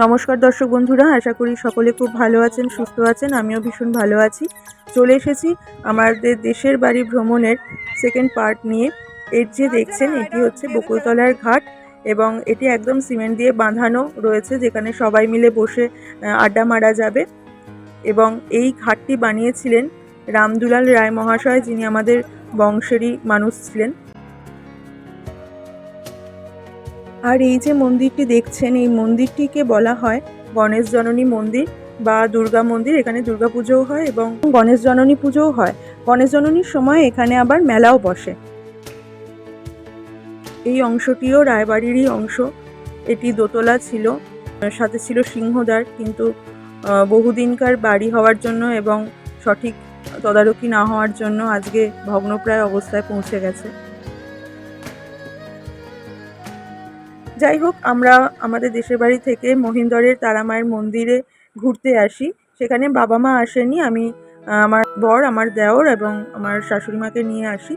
নমস্কার দর্শক বন্ধুরা, আশা করি সকলে খুব ভালো আছেন, সুস্থ আছেন। আমিও ভীষণ ভালো আছি। চলে এসেছি আমাদের দেশের বাড়ি ভ্রমণের সেকেন্ড পার্ট নিয়ে। এর যে দেখছেন এটি হচ্ছে বকুলতলার ঘাট এবং এটি একদম সিমেন্ট দিয়ে বাঁধানো রয়েছে, যেখানে সবাই মিলে বসে আড্ডা মারা যাবে। এবং এই ঘাটটি বানিয়েছিলেন রামদুলাল রায় মহাশয়, যিনি আমাদের বংশেরই মানুষ ছিলেন। আর এই যে মন্দিরটি দেখছেন, এই মন্দিরটিকে বলা হয় গণেশ জননী মন্দির বা দুর্গা মন্দির। এখানে দুর্গা পুজোও হয় এবং গণেশ জননী পুজোও হয়। গণেশ জননীর সময় এখানে আবার মেলাও বসে। এই অংশটিও রায়বাড়িরই অংশ। এটি দোতলা ছিল, সাথে ছিল সিংহদ্বার, কিন্তু বহুদিনকার বাড়ি হওয়ার জন্য এবং সঠিক তদারকি না হওয়ার জন্য আজকে ভগ্নপ্রায় অবস্থায় পৌঁছে গেছে। যাই হোক, আমরা আমাদের দেশের বাড়ি থেকে মহিন্দরের তারামায়ের মন্দিরে ঘুরতে আসি। সেখানে বাবা মা আসেনি, আমি আমার বর, আমার দেওর এবং আমার শাশুড়ি মাকে নিয়ে আসি।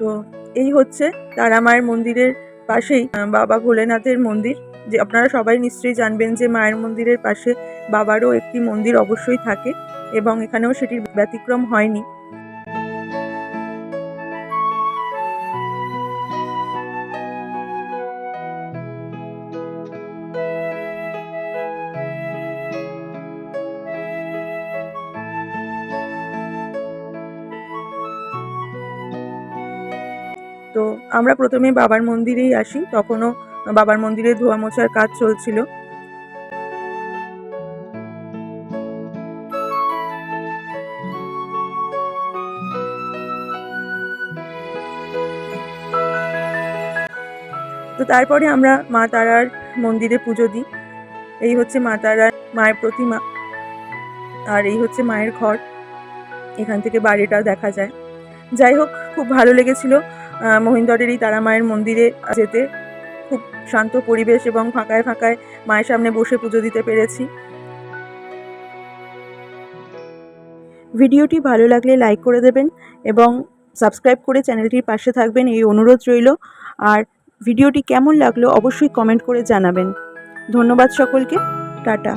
তো এই হচ্ছে তারামায়ের মন্দিরের পাশেই বাবা ভোলেনাথের মন্দির। যে আপনারা সবাই নিশ্চয়ই জানবেন যে মায়ের মন্দিরের পাশে বাবারও একটি মন্দির অবশ্যই থাকে এবং এখানেও সেটির ব্যতিক্রম হয়নি। তো আমরা প্রথমে বাবার মন্দিরেই আসি, তখনও বাবার মন্দিরে ধোয়া মোছার কাজ চলছিল। তো তারপরে আমরা মা তারার মন্দিরে পুজো দিই। এই হচ্ছে মা তারার মায়ের প্রতিমা, আর এই হচ্ছে মায়ের ঘর। এখান থেকে বাড়িটা দেখা যায়। যাই হোক, খুব ভালো লেগেছিল মহিন্দরের এই তারা মায়ের মন্দিরে যেতে। খুব শান্ত পরিবেশ এবং ফাঁকায় ফাঁকায় মায়ের সামনে বসে পুজো দিতে পেরেছি। ভিডিওটি ভালো লাগলে লাইক করে দেবেন এবং সাবস্ক্রাইব করে চ্যানেলটির পাশে থাকবেন, এই অনুরোধ রইল। আর ভিডিওটি কেমন লাগলো অবশ্যই কমেন্ট করে জানাবেন। ধন্যবাদ সকলকে। টাটা।